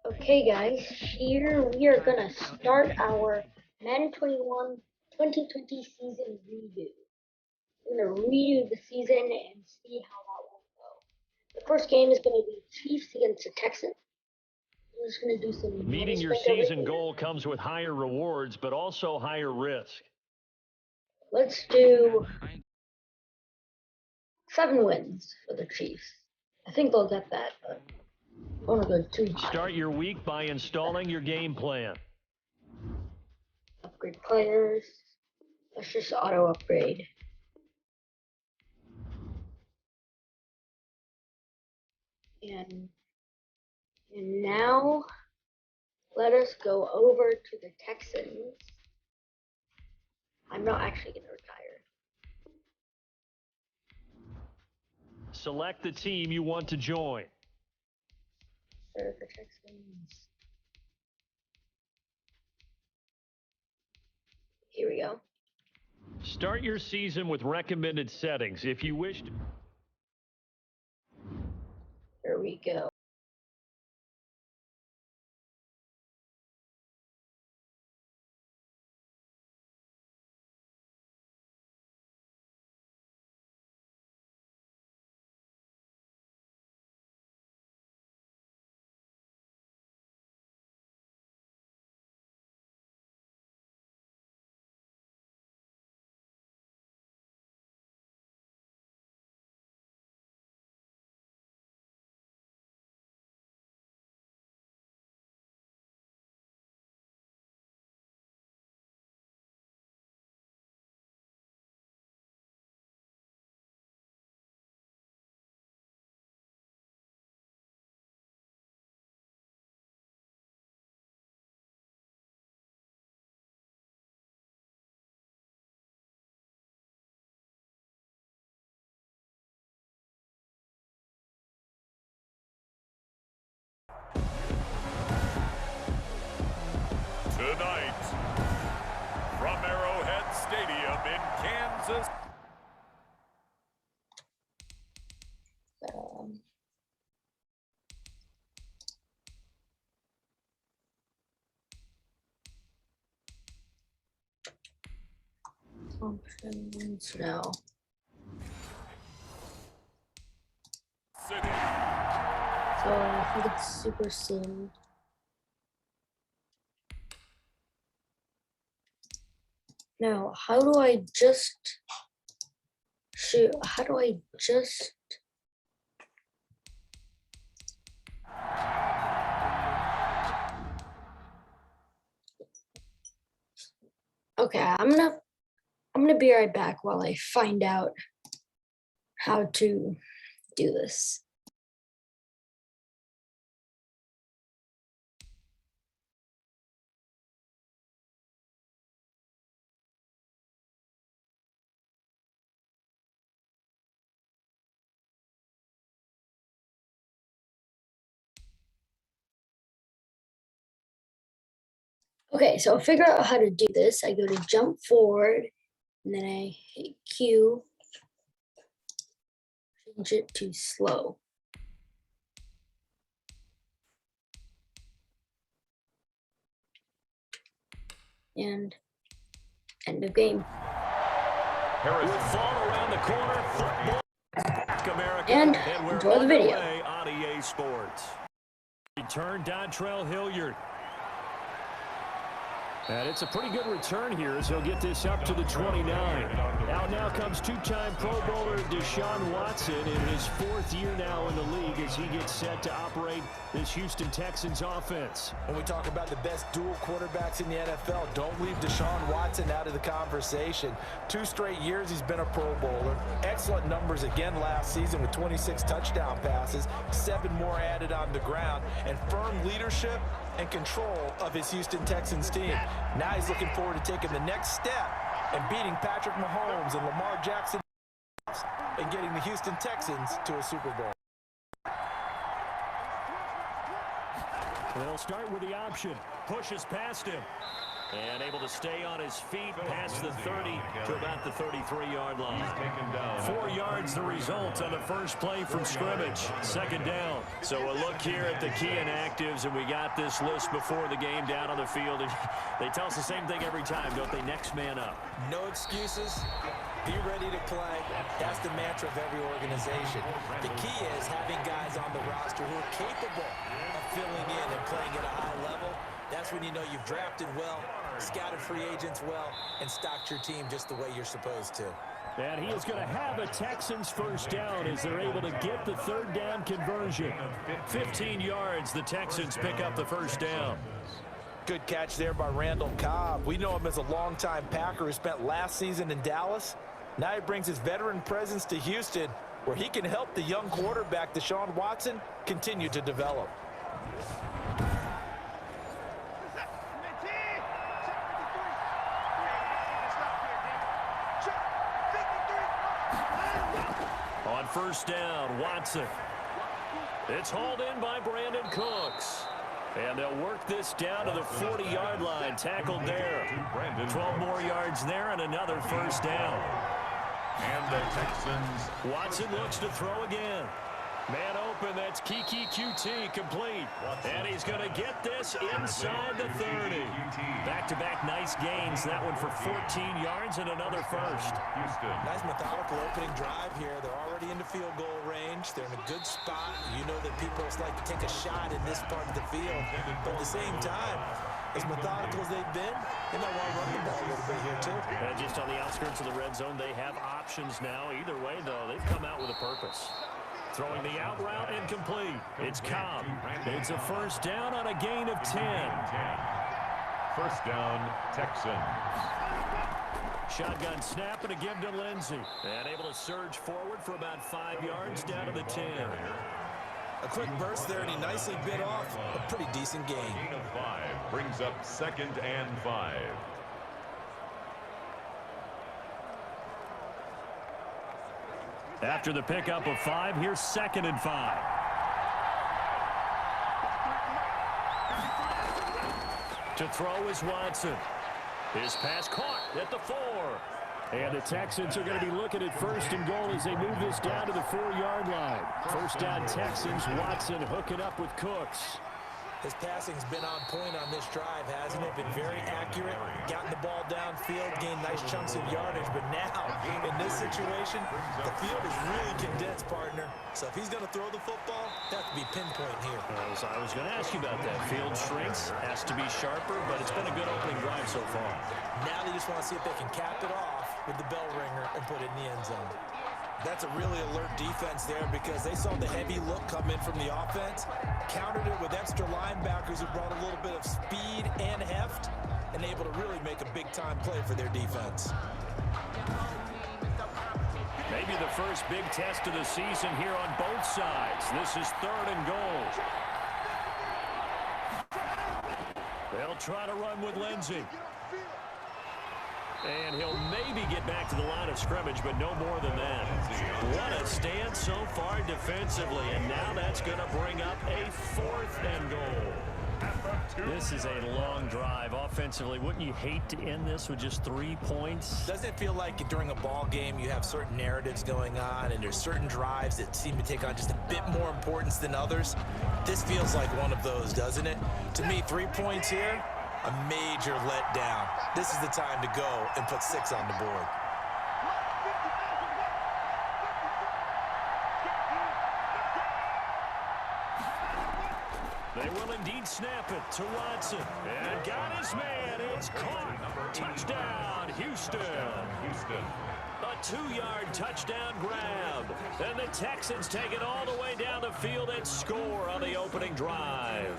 Okay guys, here we are gonna start our Madden 2020 season redo. We're gonna redo the season and see how that will go. The first game is gonna be Chiefs against the Texans. I'm just gonna do some Meeting your season goal comes with higher rewards, but also higher risk. Let's do 7 wins for the Chiefs. I think they'll get that, but I don't wanna go too high. Start your week by installing your game plan. Upgrade players. Let's just auto upgrade. And now let us go over to the Texans. I'm not actually going to retire. Select the team you want to join. Serve the Texans. Here we go. Start your season with recommended settings if you wish to. There we go. Tonight, from Arrowhead Stadium in Kansas. Options now. City. So I think it's super sim. Now, how do I just shoot? How do I just? Okay, I'm gonna be right back while I find out how to do this. Okay, so I'll figure out how to do this. I go to jump forward, and then I hit Q, change it to slow. And end of game. Harris would fall around the corner. Football. America, And enjoy the video. On EA Sports. Return Dontrell Hilliard. And it's a pretty good return here as he'll get this up to the 29. Out now comes two-time Pro Bowler Deshaun Watson in his fourth year now in the league as he gets set to operate this Houston Texans offense. When we talk about the best dual quarterbacks in the NFL, don't leave Deshaun Watson out of the conversation. 2 straight years he's been a Pro Bowler. Excellent numbers again last season with 26 touchdown passes, 7 more added on the ground, and firm leadership and control of his Houston Texans team. Now he's looking forward to taking the next step and beating Patrick Mahomes and Lamar Jackson and getting the Houston Texans to a Super Bowl. They'll start with the option. Pushes past him. And able to stay on his feet past the 30 to about the 33-yard line. 4 yards the result on the first play from scrimmage. Second down. So a look here at the key inactives, and we got this list before the game down on the field. And they tell us the same thing every time, don't they? Next man up. No excuses. Be ready to play. That's the mantra of every organization. The key is having guys on the roster who are capable of filling in and playing at a high level. That's when you know you've drafted well, scouted free agents well, and stocked your team just the way you're supposed to. And he is going to have a Texans first down as they're able to get the third down conversion. 15 yards, the Texans pick up the first down. Good catch there by Randall Cobb. We know him as a longtime Packer who spent last season in Dallas. Now he brings his veteran presence to Houston, where he can help the young quarterback, Deshaun Watson, continue to develop. On first down, Watson. It's hauled in by Brandon Cooks. And they'll work this down to the 40-yard line. Tackled there. 12 more yards there and another first down. And the Texans. Watson looks to throw again. Man open, that's Kiki QT complete. And he's going to get this inside the 30. Back-to-back nice gains. That one for 14 yards and another first. Nice methodical opening drive here. They're already into field goal range. They're in a good spot. You know that people like to take a shot in this part of the field. But at the same time, as methodical as they've been, they might want to run the ball a little bit here too. And just on the outskirts of the red zone, they have options now. Either way, though, they've come out with a purpose. Throwing the out route incomplete. It's Cobb. It's a first down on a gain of 10. First down, Texans. Shotgun snap and a give to Lindsey. And able to surge forward for about 5 yards down to the 10. A quick burst there, and he nicely bit off a pretty decent gain. Gain of 5 brings up 2nd and 5. After the pickup of 5, here's 2nd and 5. To throw is Watson. His pass caught at the 4. And the Texans are going to be looking at 1st and goal as they move this down to the 4-yard line. First down Texans. Watson hooking up with Cooks. His passing's been on point on this drive, hasn't it? Been very accurate, gotten the ball downfield, gained nice chunks of yardage. But now, in this situation, the field is really condensed, partner. So if he's going to throw the football, that has to be pinpoint here. I was going to ask you about that. Field shrinks, has to be sharper, but it's been a good opening drive so far. Now they just want to see if they can cap it off with the bell ringer and put it in the end zone. That's a really alert defense there because they saw the heavy look come in from the offense, countered it with extra linebackers who brought a little bit of speed and heft, and able to really make a big-time play for their defense. Maybe the first big test of the season here on both sides. This is 3rd and goal. They'll try to run with Lindsey. And he'll maybe get back to the line of scrimmage, but no more than that. What a stand so far defensively, and now that's going to bring up a 4th and goal. This is a long drive offensively. Wouldn't you hate to end this with just 3 points? Doesn't it feel like during a ball game you have certain narratives going on and there's certain drives that seem to take on just a bit more importance than others? This feels like one of those, doesn't it? To me, 3 points here, a major letdown. This is the time to go and put 6 on the board. They will indeed snap it to Watson. And got his man. It's caught. Touchdown, Houston. A 2-yard touchdown grab. And the Texans take it all the way down the field and score on the opening drive.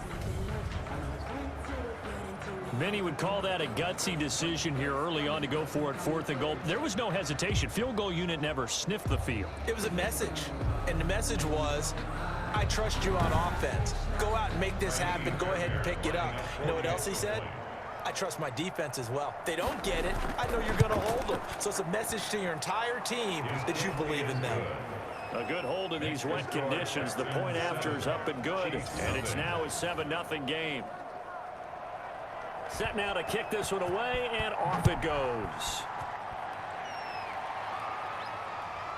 Many would call that a gutsy decision here early on to go for it 4th and goal. There was no hesitation. Field goal unit never sniffed the field. It was a message, and the message was, I trust you on offense. Go out and make this happen. Go ahead and pick it up. You know what else he said? I trust my defense as well. If they don't get it, I know you're going to hold them. So it's a message to your entire team that you believe in them. A good hold in these wet conditions. The point after is up and good, and it's now a 7-0 game. Set now to kick this one away, and off it goes.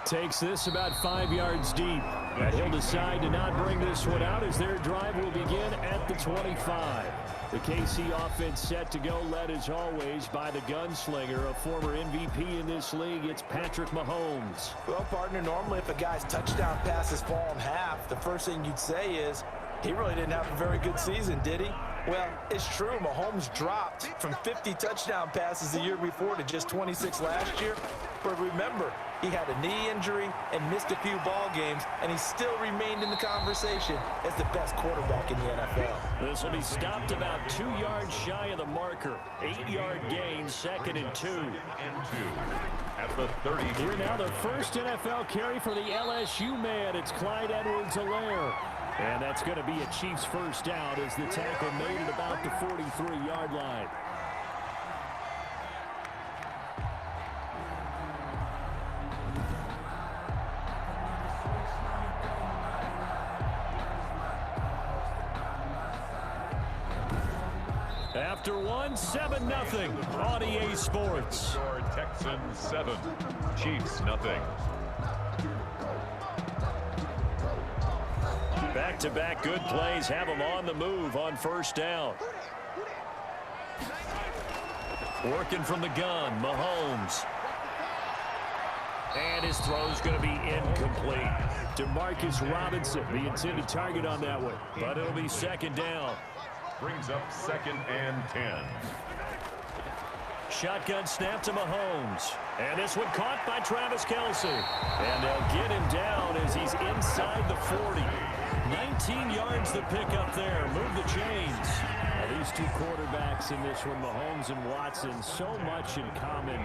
Takes this about 5 yards deep. And he'll decide to not bring this one out as their drive will begin at the 25. The KC offense set to go, led as always by the gunslinger, a former MVP in this league. It's Patrick Mahomes. Well, partner, normally if a guy's touchdown passes fall in half, the first thing you'd say is, he really didn't have a very good season, did he? Well, it's true. Mahomes dropped from 50 touchdown passes the year before to just 26 last year. But remember, he had a knee injury and missed a few ball games, and he still remained in the conversation as the best quarterback in the NFL. This will be stopped about 2 yards shy of the marker. 8-yard gain, 2nd and 2. At the 30. Here now the first NFL carry for the LSU man. It's Clyde Edwards-Helaire. And that's going to be a Chiefs first down as the tackle made at about the 43-yard line. After one, 7-0 on EA Sports. Texans 7, Chiefs nothing. Back-to-back good plays have them on the move on first down. Working from the gun, Mahomes. And his throw's going to be incomplete. Demarcus Robinson, the intended target on that one. But it'll be 2nd down. Brings up 2nd and 10. Shotgun snap to Mahomes. And this one caught by Travis Kelce. And they'll get him down as he's inside the 40. 19 yards to pick up there. Move the chains. Now, these two quarterbacks in this one, Mahomes and Watson, so much in common.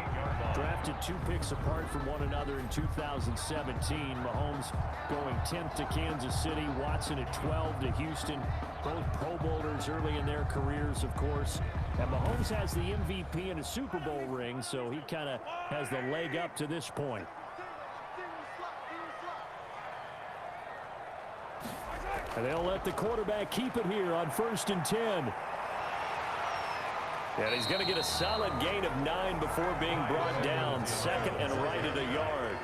Drafted 2 picks apart from one another in 2017. Mahomes going 10th to Kansas City. Watson at 12 to Houston. Both Pro Bowlers early in their careers, of course. And Mahomes has the MVP and a Super Bowl ring, so he kind of has the leg up to this point. And they'll let the quarterback keep it here on 1st and 10. And he's going to get a solid gain of 9 before being brought down. 2nd and right at a yard.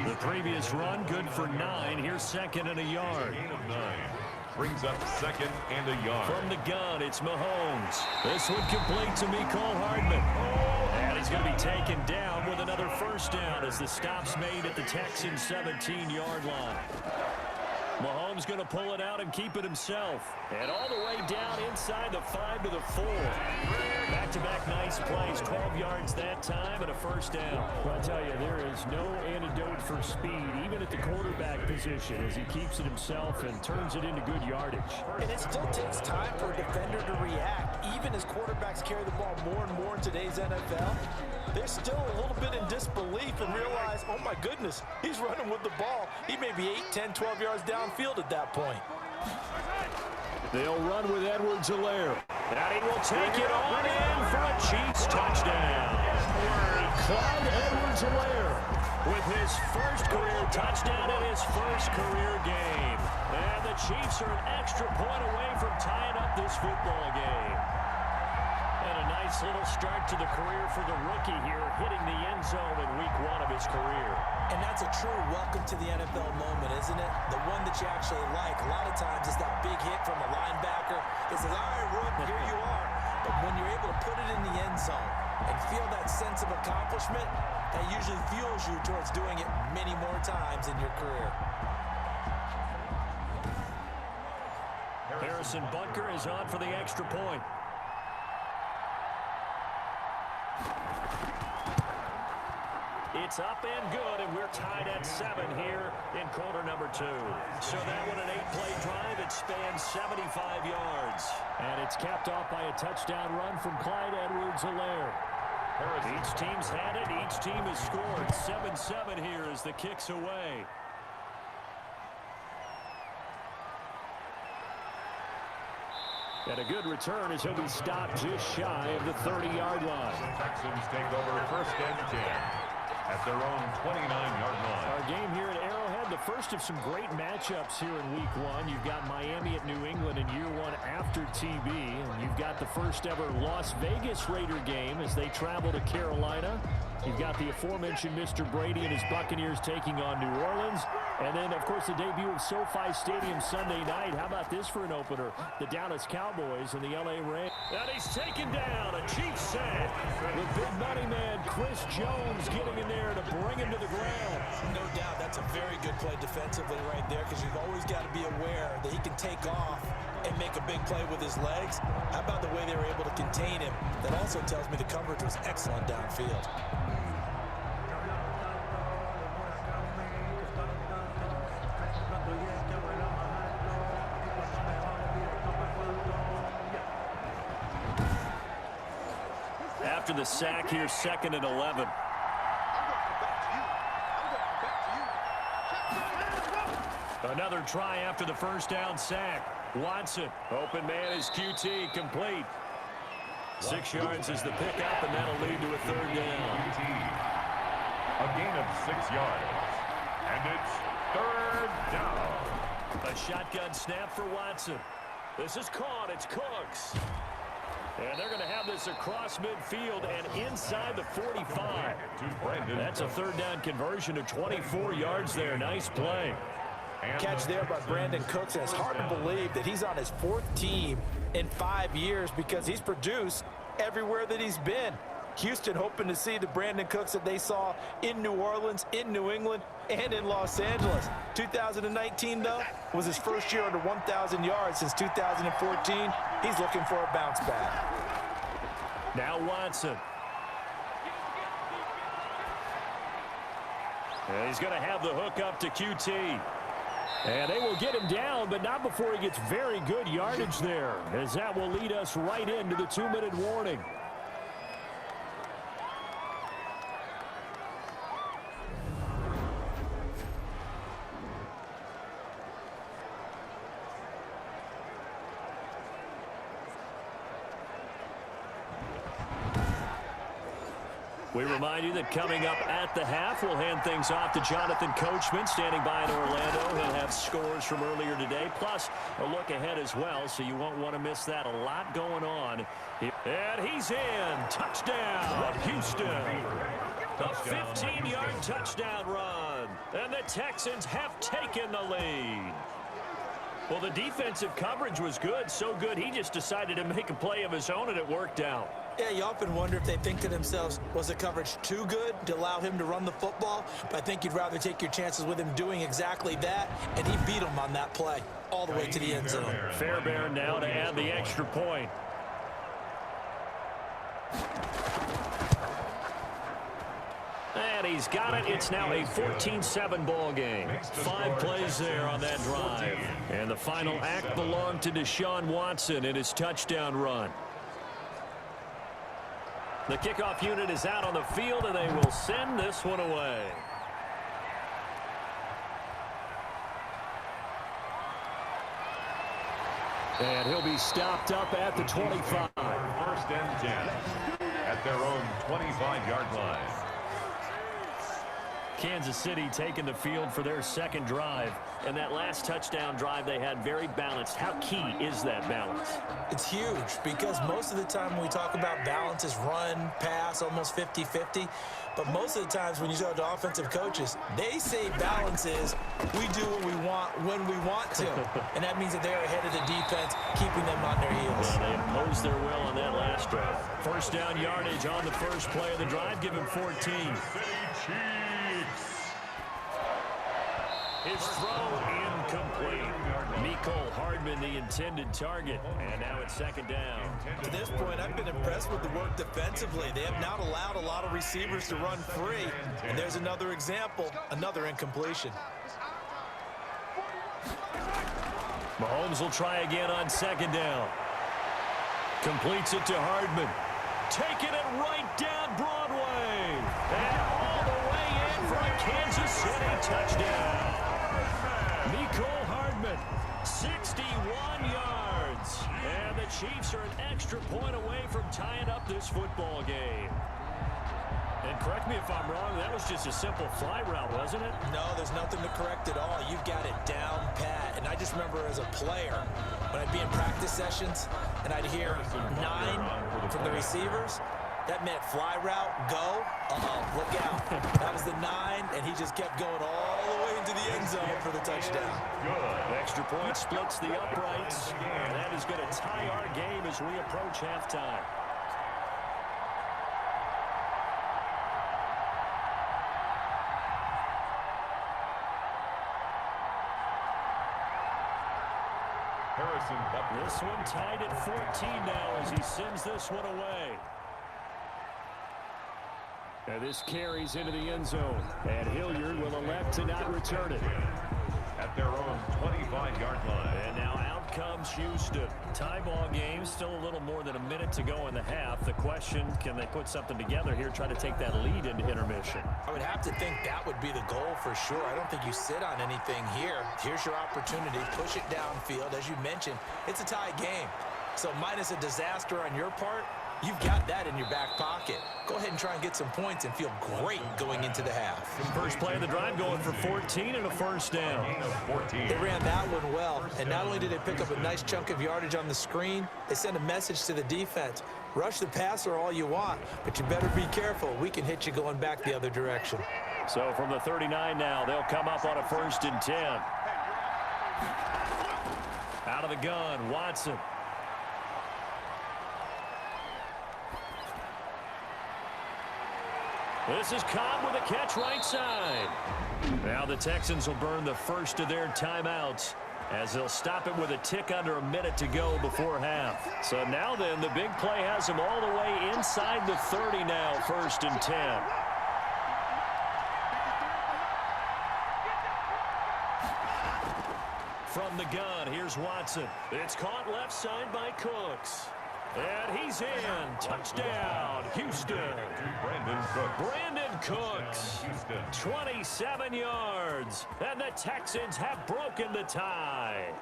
The previous run good for 9. Here's 2nd and a yard. Brings up 2nd and a yard. From the gun, it's Mahomes. This one complete to Mecole Hardman. And he's going to be taken down with another first down as the stop's made at the Texans' 17-yard line. Mahomes going to pull it out and keep it himself. And all the way down inside the 5 to the 4. Back-to-back nice plays. 12 yards that time and a first down. Well, I tell you, there is no antidote for speed, even at the quarterback position, as he keeps it himself and turns it into good yardage. And it still takes time for a defender to react. Even as quarterbacks carry the ball more and more in today's NFL, they're still a little bit in disbelief and realize, oh my goodness, he's running with the ball. He may be 8, 10, 12 yards downfield at that point. They'll run with Edwards-Helaire. And he will take it on in for a Chiefs touchdown. Clyde Edwards-Helaire with his first career touchdown in his first career game. And the Chiefs are an extra point away from tying up this football game. And a nice little start to the career for the rookie here, hitting the end zone in week 1 of his career. And that's a true welcome to the NFL moment, isn't it? The one that you actually like. A lot of times it's that big hit from a linebacker. It says, all right, Rook, here you are. But when you're able to put it in the end zone and feel that sense of accomplishment, that usually fuels you towards doing it many more times in your career. Harrison Butker is on for the extra point. It's up and good, and we're tied at 7 here in quarter number 2. So that one, an 8-play drive. It spans 75 yards. And it's capped off by a touchdown run from Clyde Edwards-Helaire. Each team's had it. Each team has scored. 7-7 here as the kick's away. And a good return as he'll be stopped just shy of the 30-yard line. Texans take over first and 10 at their own 29-yard line. Our game here at Arrowhead, the first of some great matchups here in week 1. You've got Miami at New England in year 1 after TB. And you've got the first ever Las Vegas Raider game as they travel to Carolina. You've got the aforementioned Mr. Brady and his Buccaneers taking on New Orleans. And then, of course, the debut of SoFi Stadium Sunday night. How about this for an opener? The Dallas Cowboys and the LA Rams. And he's taken down. A Chiefs sack. The big money man, Chris Jones, getting in there to bring him to the ground. No doubt that's a very good play defensively right there, because you've always got to be aware that he can take off and make a big play with his legs. How about the way they were able to contain him? That also tells me the coverage was excellent downfield. After the sack here, 2nd and 11. Another try after the first down sack. Watson, open man is QT, complete. 6 yards is the pickup, and that'll lead to a 3rd down. A gain of 6 yards, and it's 3rd down. A shotgun snap for Watson. This is caught. It's Cooks. And they're going to have this across midfield and inside the 45. That's a 3rd down conversion of 24 yards there. Nice play. Catch there by Brandon Cooks. And it's hard to believe that he's on his 4th team in 5 years, because he's produced everywhere that he's been. Houston hoping to see the Brandon Cooks that they saw in New Orleans, in New England, and in Los Angeles. 2019, though, was his first year under 1,000 yards since 2014. He's looking for a bounce back. Now Watson. And he's going to have the hook up to QT. And they will get him down, but not before he gets very good yardage there, as that will lead us right into the 2-minute warning. We remind you that coming up at the half, we'll hand things off to Jonathan Coachman, standing by in Orlando. He'll have scores from earlier today, plus a look ahead as well, so you won't want to miss that. A lot going on. And he's in. Touchdown, Houston. A 15-yard touchdown run. And the Texans have taken the lead. Well, the defensive coverage was good, so good he just decided to make a play of his own, and it worked out. Yeah, you often wonder if they think to themselves, was the coverage too good to allow him to run the football? But I think you'd rather take your chances with him doing exactly that, and he beat him on that play all the way to the end zone. Fairbairn now to add the extra point. And he's got it. It's now a 14-7 ball game. 5 plays there on that drive. And the final act belonged to Deshaun Watson in his touchdown run. The kickoff unit is out on the field, and they will send this one away. And he'll be stopped up at the 25. 1st and 10 at their own 25-yard line. Kansas City taking the field for their 2nd drive. And that last touchdown drive they had very balanced. How key is that balance? It's huge, because most of the time when we talk about balance is run, pass, almost 50-50. But most of the times when you talk to offensive coaches, they say balance is we do what we want when we want to. And that means that they're ahead of the defense, keeping them on their heels. Well, they imposed their will on that last drive. 1st down yardage on the first play of the drive. Give him 14. His throw incomplete. Mecole Hardman, the intended target. And now it's second down. To this point, I've been impressed with the work defensively. They have not allowed a lot of receivers to run free. And there's another example, another incompletion. Mahomes will try again on second down. Completes it to Hardman. Taking it right down Broadway. And all the way in for a Kansas City touchdown. Mecole Hardman, 61 yards. And the Chiefs are an extra point away from tying up this football game. And correct me if I'm wrong, that was just a simple fly route, wasn't it? No, there's nothing to correct at all. You've got it down pat. And I just remember as a player, when I'd be in practice sessions and I'd hear 9 from the receivers, that meant fly route, go, look out. That was the 9, and he just kept going all the way into the end zone for the touchdown. Good. Extra point splits the uprights, and that is going to tie our game as we approach halftime. This one tied at 14 now as he sends this one away. And this carries into the end zone. And Hilliard will elect to not return it. At their own 25-yard line. And now out comes Houston. Tie ball game, still a little more than a minute to go in the half. The question, can they put something together here, try to take that lead into intermission? I would have to think that would be the goal for sure. I don't think you sit on anything here. Here's your opportunity. Push it downfield. As you mentioned, it's a tie game. So minus a disaster on your part, you've got that in your back pocket. Go ahead and try and get some points and feel great going into the half. First play of the drive going for 14 and a first down. They ran that one well, and not only did they pick up a nice chunk of yardage on the screen, they sent a message to the defense. Rush the passer all you want, but you better be careful. We can hit you going back the other direction. So from the 39 now, they'll come up on a 1st and 10. Out of the gun, Watson. This is Cobb with a catch right side. Now the Texans will burn the first of their timeouts as they'll stop it with a tick under a minute to go before half. So now then, the big play has them all the way inside the 30 now, 1st and 10. From the gun, here's Watson. It's caught left side by Cooks. And he's in. Touchdown, Houston. Brandon Cooks. 27 yards. And the Texans have broken the tie.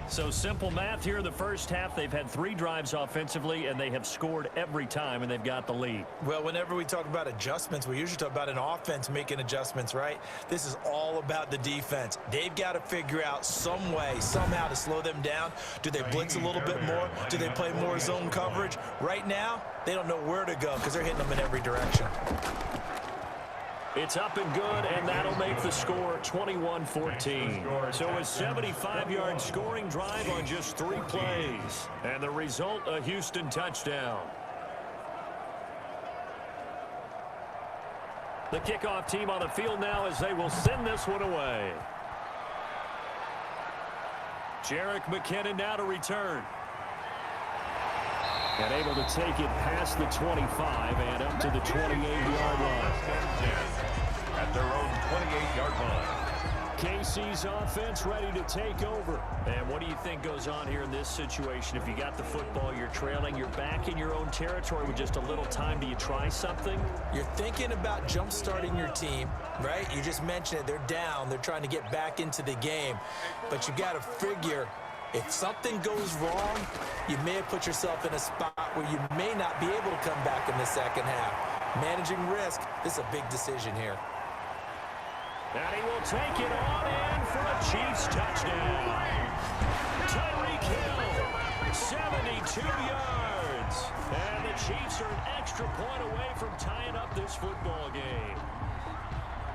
So simple math here in the first half. They've had 3 drives offensively, and they have scored every time, and they've got the lead. Well, whenever we talk about adjustments, we usually talk about an offense making adjustments, right? This is all about the defense. They've got to figure out some way, somehow to slow them down. Do they blitz a little bit more? Do they play more zone coverage? Right now, they don't know where to go because they're hitting them in every direction. It's up and good, and that'll make the score 21-14. So a 75-yard scoring drive on just 3 plays. And the result, a Houston touchdown. The kickoff team on the field now as they will send this one away. Jerick McKinnon now to return. And able to take it past the 25 and up to the 28-yard line. At their own 28-yard line. KC's offense ready to take over. And what do you think goes on here in this situation? If you got the football, you're trailing, you're back in your own territory with just a little time. Do you try something? You're thinking about jump-starting your team, right? You just mentioned it. They're down. They're trying to get back into the game. But you got to figure, if something goes wrong, you may have put yourself in a spot where you may not be able to come back in the second half. Managing risk, this is a big decision here. And he will take it on in for a Chiefs touchdown. Tyreek Hill, 72 yards. And the Chiefs are an extra point away from tying up this football game.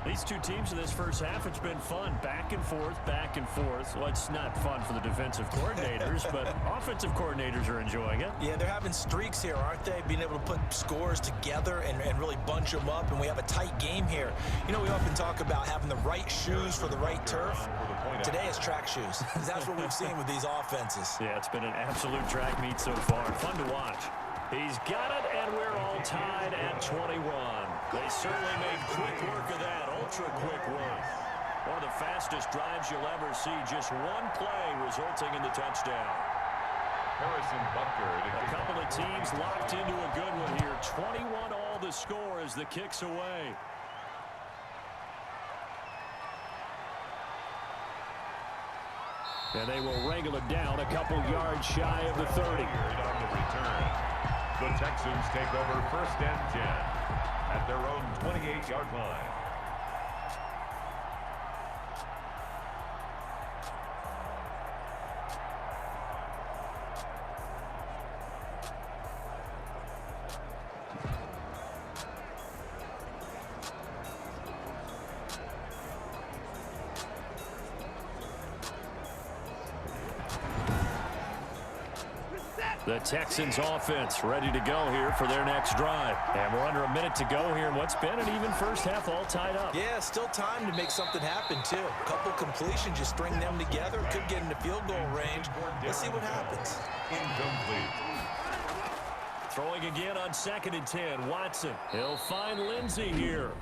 These two teams in this first half, it's been fun. Back and forth, back and forth. Well, it's not fun for the defensive coordinators, but offensive coordinators are enjoying it. Yeah, they're having streaks here, aren't they? Being able to put scores together and really bunch them up, and we have a tight game here. You know, we often talk about having the right shoes for the right turf. Today is track shoes. That's what we've seen with these offenses. Yeah, it's been an absolute track meet so far. Fun to watch. He's got it, and we're all tied at 21. They certainly made quick work of that, ultra-quick work. One of the fastest drives you'll ever see, just one play resulting in the touchdown. Harrison Butker. A couple of teams locked into a good one here. 21 all the score as the kick's away. And they will wrangle it down a couple yards shy of the 30. On the return. The Texans take over 1st and 10 at their own 28-yard line. The Texans offense ready to go here for their next drive. And we're under a minute to go here in what's been an even first half, all tied up. Yeah, still time to make something happen, too. A couple completions, you string them together, could get into field goal range. Let's see what happens. Incomplete. Throwing again on 2nd and 10. Watson. He'll find Lindsey here.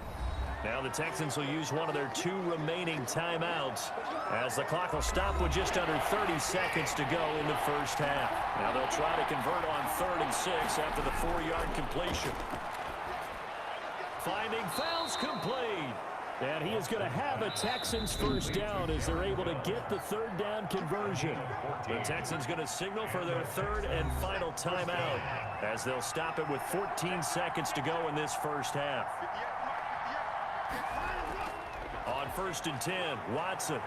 Now the Texans will use one of their 2 remaining timeouts as the clock will stop with just under 30 seconds to go in the first half. Now they'll try to convert on 3rd and 6 after the 4-yard completion. Finding Fowles complete. And he is going to have a Texans first down as they're able to get the 3rd down conversion. The Texans going to signal for their 3rd and final timeout as they'll stop it with 14 seconds to go in this first half. On 1st and 10, Watson.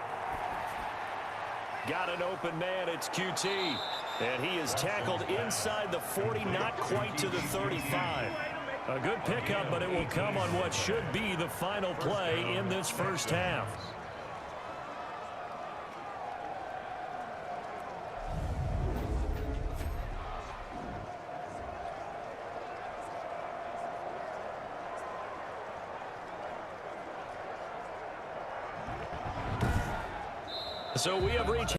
Got an open man, it's QT. And he is tackled inside the 40, not quite to the 35. A good pickup, but it will come on what should be the final play in this first half. So we have reached.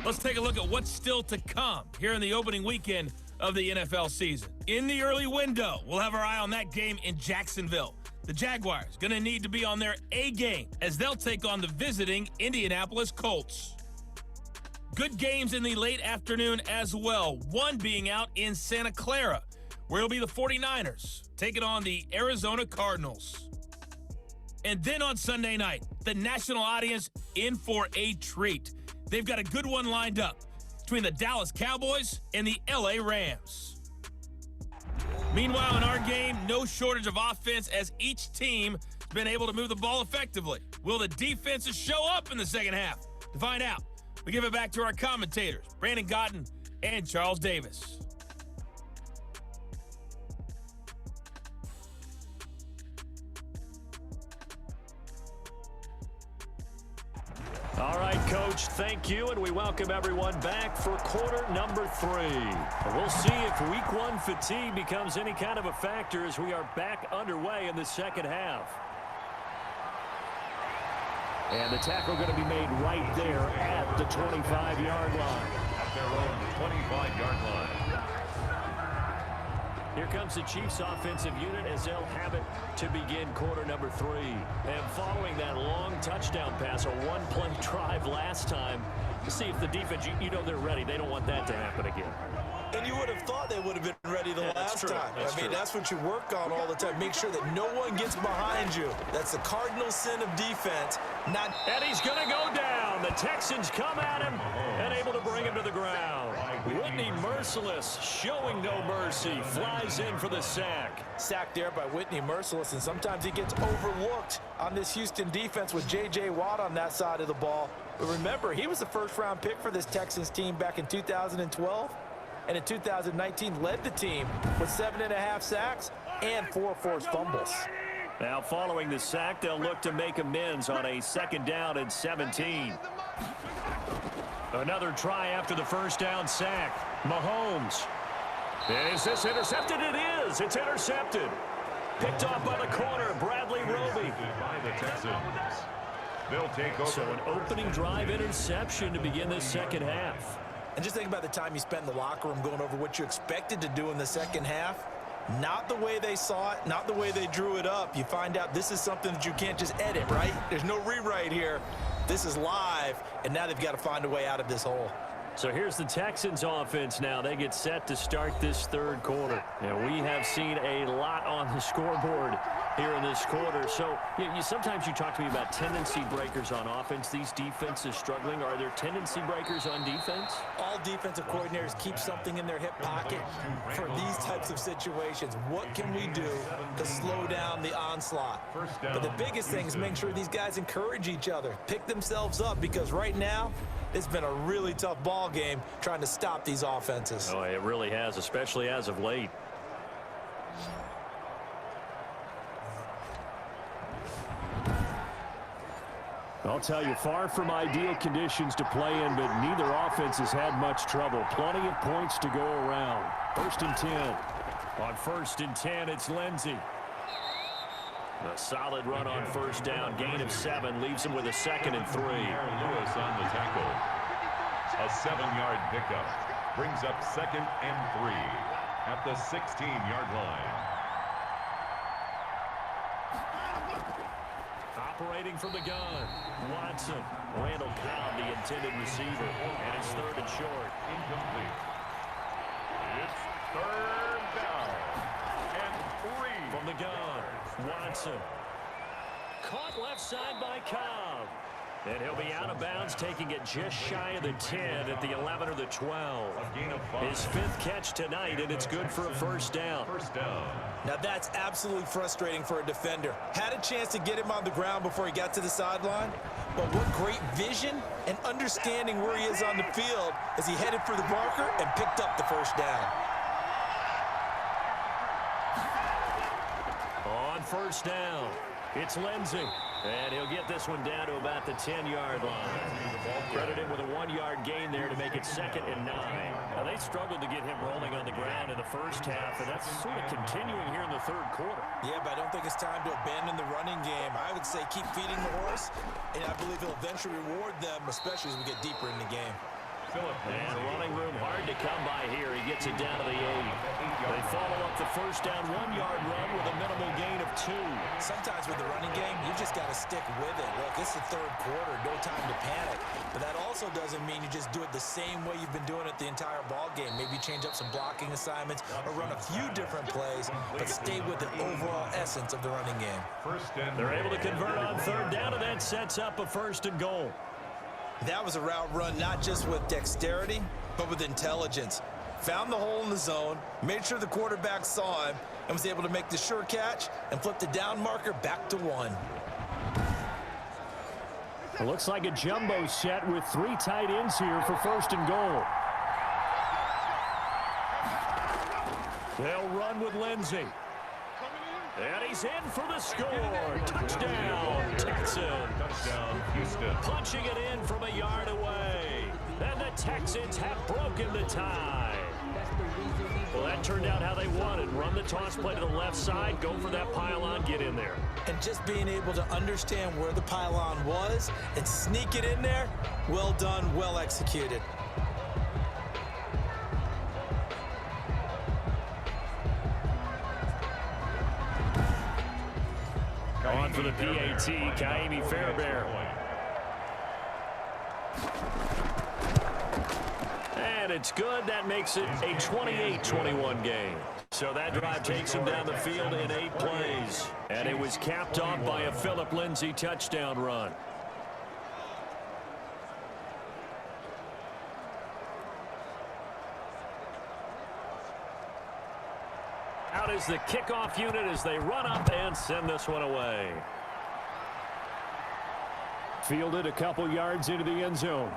Let's take a look at what's still to come here in the opening weekend of the NFL season. In the early window, we'll have our eye on that game in Jacksonville. The Jaguars going to need to be on their A game as they'll take on the visiting Indianapolis Colts. Good games in the late afternoon as well, one being out in Santa Clara, where it'll be the 49ers taking on the Arizona Cardinals. And then on Sunday night, the national audience in for a treat. They've got a good one lined up between the Dallas Cowboys and the LA Rams. Meanwhile, in our game, no shortage of offense as each team has been able to move the ball effectively. Will the defenses show up in the second half? To find out, we give it back to our commentators, Brandon Gotton and Charles Davis. All right, Coach, thank you, and we welcome everyone back for quarter number 3. We'll see if week 1 fatigue becomes any kind of a factor as we are back underway in the second half. And the tackle going to be made right there at the 25-yard line. At their own 25-yard line. Here comes the Chiefs offensive unit as they'll have it to begin quarter number 3. And following that long touchdown pass, a one-play drive last time, to see if the defense, you know they're ready. They don't want that to happen again. And you would have thought they would have been ready the last time. I mean, that's what you work on all the time. Make sure that no one gets behind you. That's the cardinal sin of defense. And he's going to go down. The Texans come at him and able to bring him to the ground. With Whitney Merciless showing no mercy. Flies in for the sack. Sacked there by Whitney Merciless, and sometimes he gets overlooked on this Houston defense with J.J. Watt on that side of the ball. But remember, he was the first-round pick for this Texans team back in 2012. And in 2019 led the team with 7.5 sacks and 4 forced fumbles. Now following the sack, they'll look to make amends on a 2nd down and 17. Another try after the first down sack. Mahomes. Is this intercepted? It is. It's intercepted. Picked off by the corner, Bradley Roby. By the Texans. They'll take over. So an opening drive interception to begin this second half. And just think about the time you spent in the locker room going over what you expected to do in the second half. Not the way they saw it, not the way they drew it up. You find out this is something that you can't just edit, right? There's no rewrite here. This is live, and now they've got to find a way out of this hole. So here's the Texans offense now. They get set to start this third quarter. And we have seen a lot on the scoreboard here in this quarter. So sometimes you talk to me about tendency breakers on offense. These defenses struggling. Are there tendency breakers on defense? All defensive coordinators keep something in their hip pocket for these types of situations. What can we do to slow down the onslaught? But the biggest thing is make sure these guys encourage each other, pick themselves up, because right now, it's been a really tough ball game trying to stop these offenses. Oh, it really has, especially as of late. I'll tell you, far from ideal conditions to play in, but neither offense has had much trouble. Plenty of points to go around. 1st and 10. On 1st and 10, it's Lindsey. A solid run on 1st down. Gain of 7 leaves him with a 2nd and 3. Lewis on the tackle. A 7-yard pickup brings up 2nd and 3 at the 16-yard line. Operating from the gun, Watson. Randall Cobb, the intended receiver, and it's 3rd and short. Incomplete. It's 3rd down and 3. From the gun, Watson. Caught left side by Cobb. And he'll be out of bounds, taking it just shy of the 10 at the 11 or the 12. A gain of 5. His 5th catch tonight, and it's good for a 1st down. 1st down. Now that's absolutely frustrating for a defender. Had a chance to get him on the ground before he got to the sideline, but what great vision and understanding where he is on the field as he headed for the marker and picked up the 1st down. On 1st down, it's Lindsey. And he'll get this one down to about the 10-yard line. Credit him with a 1-yard gain there to make it 2nd and 9. Now, they struggled to get him rolling on the ground in the first half, and that's sort of continuing here in the third quarter. Yeah, but I don't think it's time to abandon the running game. I would say keep feeding the horse, and I believe he'll eventually reward them, especially as we get deeper in the game. And running room hard to come by here. He gets it down to the 8. They follow up the 1st down 1-yard run with a minimal gain of 2. Sometimes with the running game, you just got to stick with it. Look, it's the third quarter, no time to panic. But that also doesn't mean you just do it the same way you've been doing it the entire ball game. Maybe change up some blocking assignments or run a few different plays, but stay with the overall essence of the running game. They're able to convert on 3rd down, and that sets up a 1st and goal. That was a route run not just with dexterity, but with intelligence. Found the hole in the zone, made sure the quarterback saw him, and was able to make the sure catch and flip the down marker back to 1. It looks like a jumbo set with 3 tight ends here for 1st and goal. They'll run with Lindsey. And he's in for the score. Touchdown, Texans. Touchdown, Houston. Punching it in from a yard away. And the Texans have broken the tie. Well, that turned out how they wanted. Run the toss play to the left side, go for that pylon, get in there. And just being able to understand where the pylon was and sneak it in there, well done, well executed. On for the PAT, Kaimi Fairbairn. And it's good. That makes it a 28-21 game. So that drive takes him down the field in 8 plays. And it was capped off by a Phillip Lindsay touchdown run. Out is the kickoff unit as they run up and send this one away. Fielded a couple yards into the end zone.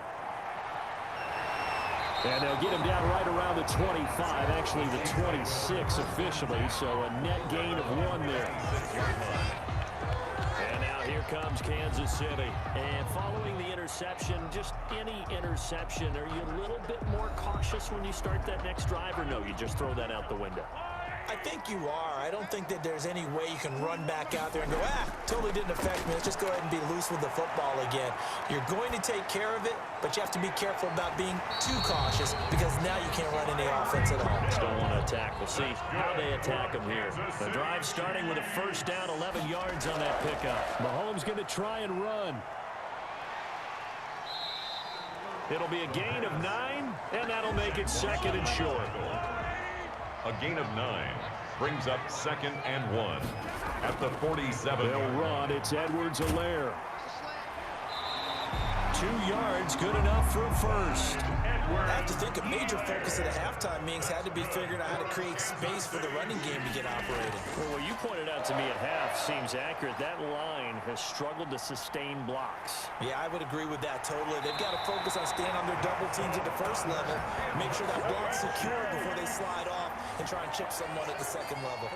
And they'll get him down right around the 25, actually the 26 officially, so a net gain of 1 there. And now here comes Kansas City. And following the interception, just any interception, are you a little bit more cautious when you start that next drive, or no, you just throw that out the window? I think you are. I don't think that there's any way you can run back out there and go, totally didn't affect me. Let's just go ahead and be loose with the football again. You're going to take care of it, but you have to be careful about being too cautious because now you can't run any offense at all. Just don't want to attack. We'll see how they attack them here. The drive starting with a first down, 11 yards on that pickup. Mahomes going to try and run. It'll be a gain of 9, and that'll make it 2nd and short. A gain of 9 brings up 2nd and 1 at the 47. They'll run. It's Edwards-Helaire. 2 yards, good enough for a first. I have to think a major focus at the halftime meetings had to be figuring out how to create space for the running game to get operated. Well, what you pointed out to me at half seems accurate. That line has struggled to sustain blocks. Yeah, I would agree with that totally. They've got to focus on staying on their double teams at the first level, make sure that block's secure before they slide off and try and chip someone at the second level.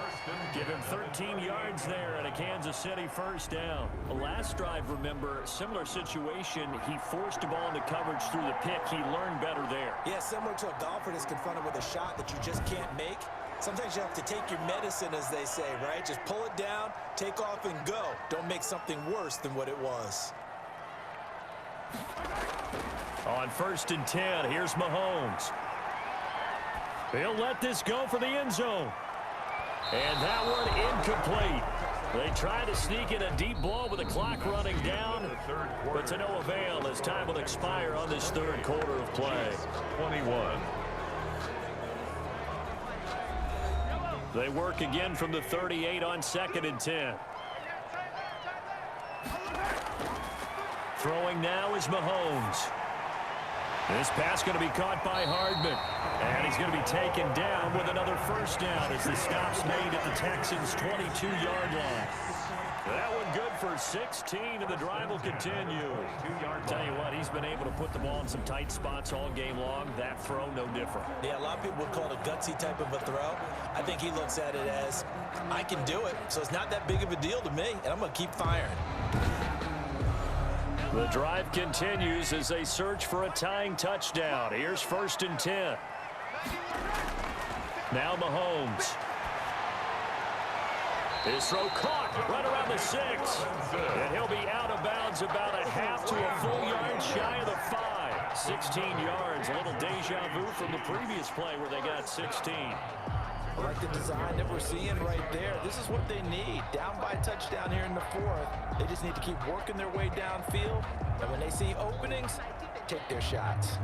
Give him 13 yards there and a Kansas City first down. The last drive, remember, similar situation. He forced the ball into coverage through the pick. He learned better there. Yeah, similar to a golfer that's confronted with a shot that you just can't make. Sometimes you have to take your medicine, as they say, right? Just pull it down, take off, and go. Don't make something worse than what it was. On 1st and 10, here's Mahomes. He'll let this go for the end zone. And that one incomplete. They try to sneak in a deep ball with the clock running down, but to no avail as time will expire on this 3rd quarter of play. 21. They work again from the 38 on 2nd and 10. Throwing now is Mahomes. This pass going to be caught by Hardman. And he's going to be taken down with another first down as the stop's made at the Texans' 22-yard line. That one good for 16, and the drive will continue. Tell you what, he's been able to put the ball in some tight spots all game long. That throw, no different. Yeah, a lot of people would call it a gutsy type of a throw. I think he looks at it as, I can do it, so it's not that big of a deal to me, and I'm going to keep firing. The drive continues as they search for a tying touchdown. Here's 1st and 10. Now Mahomes. His throw caught right around the 6. And he'll be out of bounds about a half to a full yard shy of the 5. 16 yards, a little deja vu from the previous play where they got 16. I like the design that we're seeing right there. This is what they need. Down by a touchdown here in the 4th. They just need to keep working their way downfield. And when they see openings, take their shots.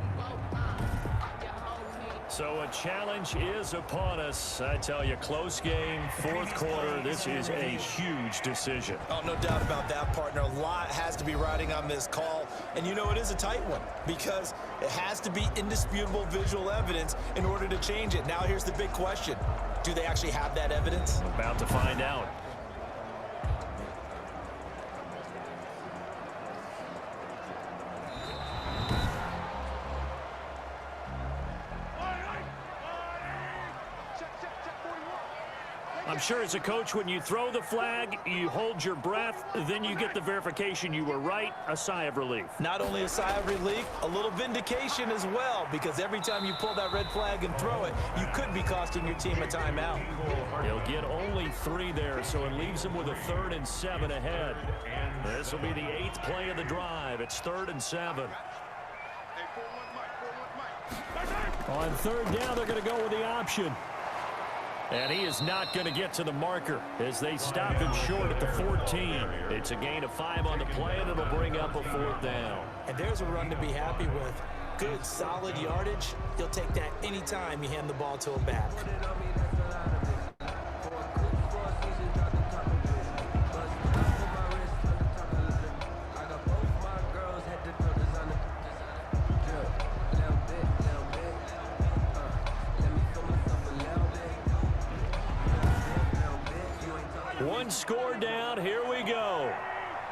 So a challenge is upon us. I tell you, close game, 4th quarter. This is a huge decision. Oh, no doubt about that, partner. A lot has to be riding on this call. And you know it is a tight one because it has to be indisputable visual evidence in order to change it. Now here's the big question. Do they actually have that evidence? About to find out. I'm sure as a coach, when you throw the flag, you hold your breath, then you get the verification you were right, a sigh of relief. Not only a sigh of relief, a little vindication as well, because every time you pull that red flag and throw it, you could be costing your team a timeout. He'll get only 3 there, so it leaves him with a 3rd and 7 ahead. This will be the 8th play of the drive. It's 3rd and 7. On 3rd down, they're going to go with the option. And he is not going to get to the marker as they stop him short at the 14. It's a gain of 5 on the play, and it'll bring up a 4th down. And there's a run to be happy with. Good, solid yardage. He'll take that anytime you hand the ball to him back. One score down. Here we go.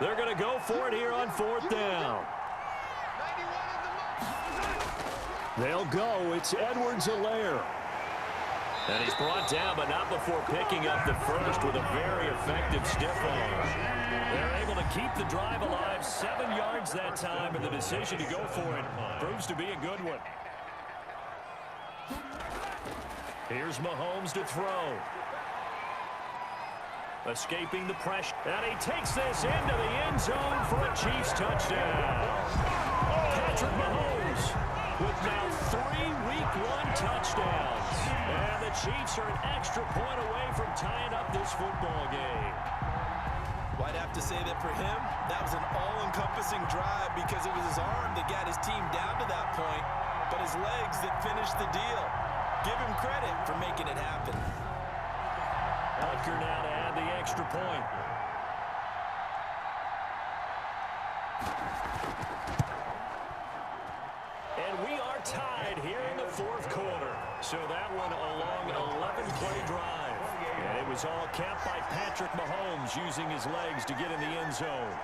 They're going to go for it here on 4th down. They'll go. It's Edwards-Helaire. And he's brought down, but not before picking up the first with a very effective stiff arm. They're able to keep the drive alive. 7 yards that time, and the decision to go for it proves to be a good one. Here's Mahomes to throw. Escaping the pressure. And he takes this into the end zone for a Chiefs touchdown. Patrick Mahomes with now 3 Week 1 touchdowns. And the Chiefs are an extra point away from tying up this football game. Well, I'd have to say that for him, that was an all-encompassing drive because it was his arm that got his team down to that point, but his legs that finished the deal. Give him credit for making it happen. Butker now to add the extra point. And we are tied here in the 4th quarter. So that one a long 11-play drive. And it was all capped by Patrick Mahomes using his legs to get in the end zone.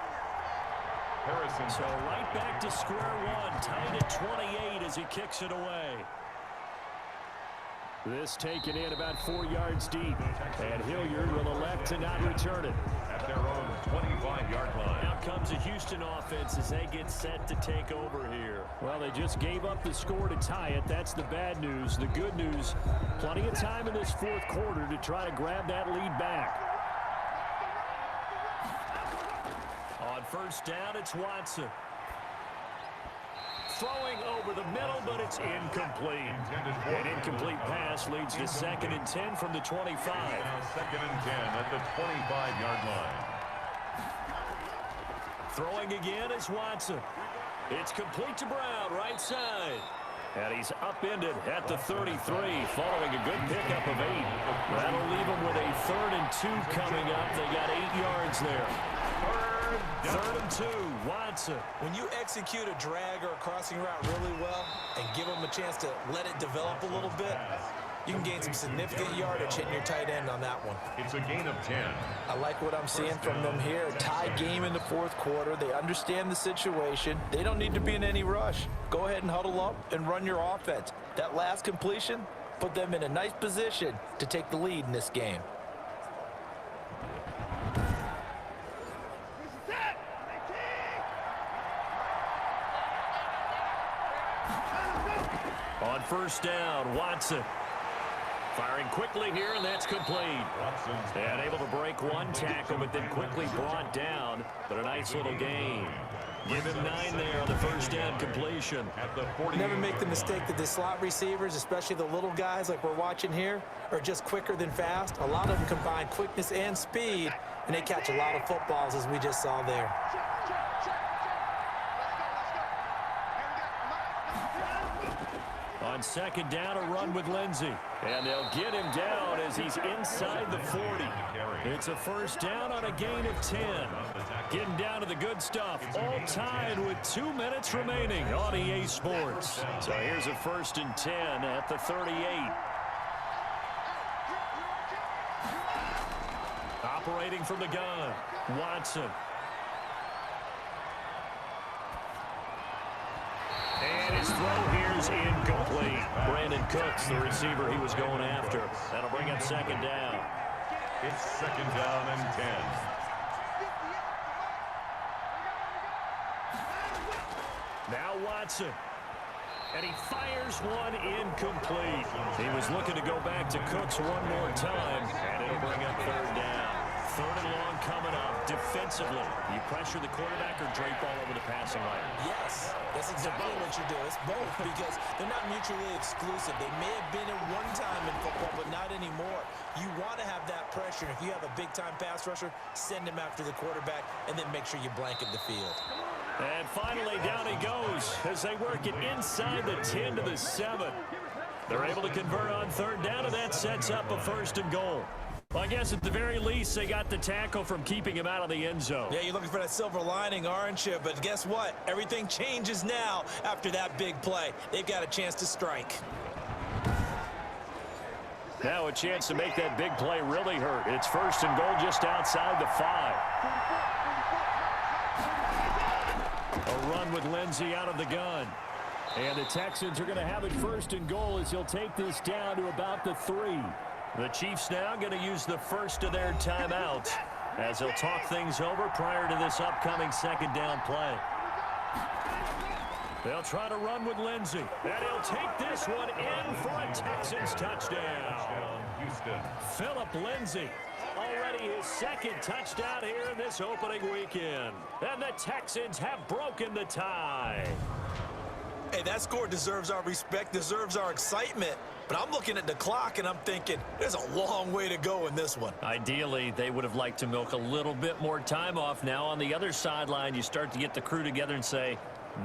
Harrison. So right back to square one, tied at 28 as he kicks it away. This taken in about 4 yards deep. And Hilliard will elect to not return it. At their own 25-yard line. Out comes a Houston offense as they get set to take over here. Well, they just gave up the score to tie it. That's the bad news. The good news, plenty of time in this 4th quarter to try to grab that lead back. On 1st down, it's Watson. Throwing over the middle, but it's incomplete. An incomplete pass leads to 2nd and 10 from the 25. Now 2nd and 10 at the 25-yard line. Throwing again is Watson. It's complete to Brown, right side. And he's upended at the 33, following a good pickup of 8. That'll leave him with a 3rd and 2 coming up. They got 8 yards there. 3rd and 2, Watson. When you execute a drag or a crossing route really well and give them a chance to let it develop a little bit, you can gain some significant yardage hitting your tight end on that one. It's a gain of 10. I like what I'm seeing from them here. Tie game in the 4th quarter. They understand the situation. They don't need to be in any rush. Go ahead and huddle up and run your offense. That last completion put them in a nice position to take the lead in this game. On 1st down, Watson. Firing quickly here, and that's complete. And able to break 1 tackle, but then quickly brought down. But a nice little gain. Give him 9 there on the 1st down completion. At the 40. Never make the mistake that the slot receivers, especially the little guys like we're watching here, are just quicker than fast. A lot of them combine quickness and speed, and they catch a lot of footballs, as we just saw there. On 2nd down, a run with Lindsey. And they'll get him down as he's inside the 40. It's a 1st down on a gain of 10. Getting down to the good stuff. All tied with 2 minutes remaining on EA Sports. So here's a 1st and 10 at the 38. Operating from the gun, Watson. And his throw here's incomplete. Brandon Cooks, the receiver he was going after. That'll bring up 2nd down. It's 2nd down and 10. Now Watson. And he fires one incomplete. He was looking to go back to Cooks one more time. And it'll bring up 3rd down. 3rd and long coming up. Defensively, you pressure the quarterback or drape all over the passing lane? Yes, that's exactly what you do. It's both because they're not mutually exclusive. They may have been at one time in football, but not anymore. You want to have that pressure. If you have a big-time pass rusher, send him after the quarterback, and then make sure you blanket the field. And finally, down he goes as they work it inside the 10 to the 7. They're able to convert on 3rd down, and that sets up a 1st and goal. Well, I guess at the very least, they got the tackle from keeping him out of the end zone. Yeah, you're looking for that silver lining, aren't you? But guess what? Everything changes now after that big play. They've got a chance to strike. Now a chance to make that big play really hurt. It's 1st and goal just outside the 5. A run with Lindsey out of the gun. And the Texans are going to have it 1st and goal as he'll take this down to about the 3. The Chiefs now going to use the first of their timeouts as they'll talk things over prior to this upcoming 2nd down play. They'll try to run with Lindsey, and he'll take this one in for a Texans touchdown. Philip Lindsey, already his 2nd touchdown here in this opening weekend. And the Texans have broken the tie. Hey, that score deserves our respect, deserves our excitement. But I'm looking at the clock, and I'm thinking there's a long way to go in this one. Ideally, they would have liked to milk a little bit more time off. Now on the other sideline, you start to get the crew together and say,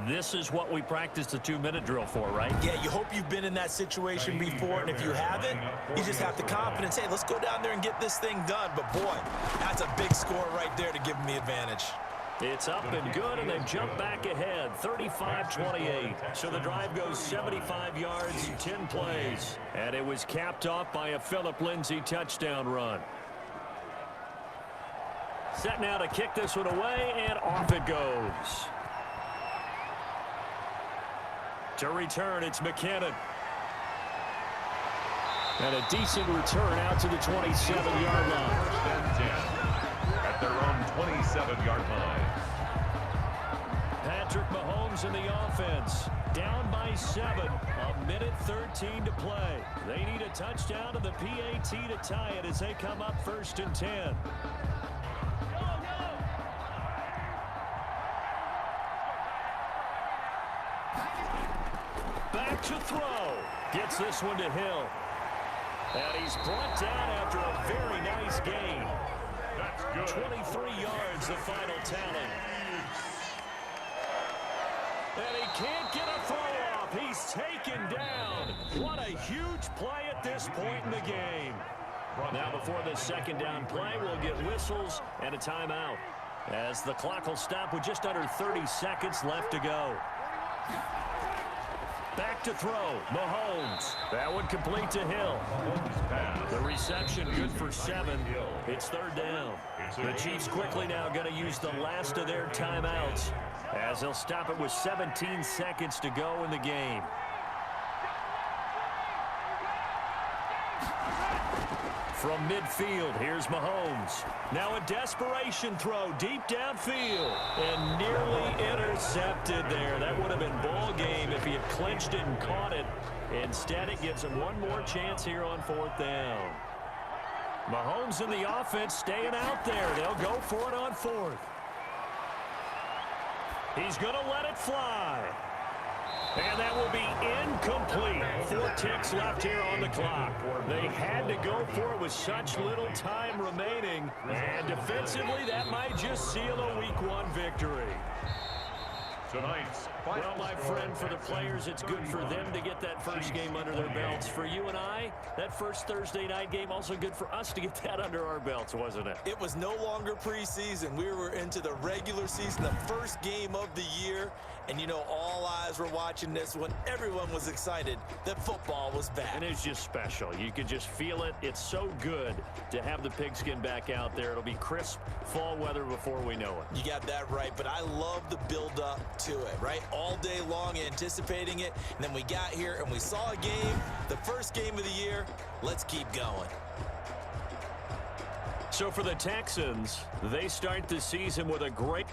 this is what we practiced the 2-minute drill for, right? Yeah, you hope you've been in that situation before, and if you haven't, you just have the confidence, hey, let's go down there and get this thing done. But, boy, that's a big score right there to give them the advantage. It's up and good, and they jump back ahead, 35-28. So the drive goes 75 yards, 10 plays. And it was capped off by a Philip Lindsey touchdown run. Set now to kick this one away, and off it goes. To return, it's McKinnon. And a decent return out to the 27-yard line. At their own 27-yard line. Patrick Mahomes in the offense. Down by 7. A minute 13 to play. They need a touchdown to the PAT to tie it as they come up 1st and 10. Back to throw. Gets this one to Hill. And he's brought down after a very nice gain. 23 yards, the final tally. And he can't get a throw off. He's taken down. What a huge play at this point in the game. Now before the 2nd down play, we'll get whistles and a timeout, as the clock will stop with just under 30 seconds left to go. Back to throw, Mahomes. That one complete to Hill. The reception good for 7. It's 3rd down. The Chiefs quickly now going to use the last of their timeouts, as they'll stop it with 17 seconds to go in the game. From midfield, here's Mahomes. Now a desperation throw deep downfield, and nearly intercepted there. That would have been ball game if he had clinched it and caught it. Instead, it gives him one more chance here on 4th down. Mahomes in the offense staying out there. They'll go for it on 4th. He's going to let it fly. And that will be incomplete. 4 ticks left here on the clock. They had to go for it with such little time remaining. And defensively, that might just seal a Week 1 victory. Well, my friend, for the players, it's good for them to get that first game under their belts. For you and I, that first Thursday night game, also good for us to get that under our belts, wasn't it? It was no longer preseason. We were into the regular season, the first game of the year. And, you know, all eyes were watching this one. Everyone was excited that football was back. And it's just special. You could just feel it. It's so good to have the pigskin back out there. It'll be crisp fall weather before we know it. You got that right, but I love the build-up to it, right? All day long anticipating it, and then we got here and we saw a game, the first game of the year. Let's keep going. So for the Texans, they start the season with a great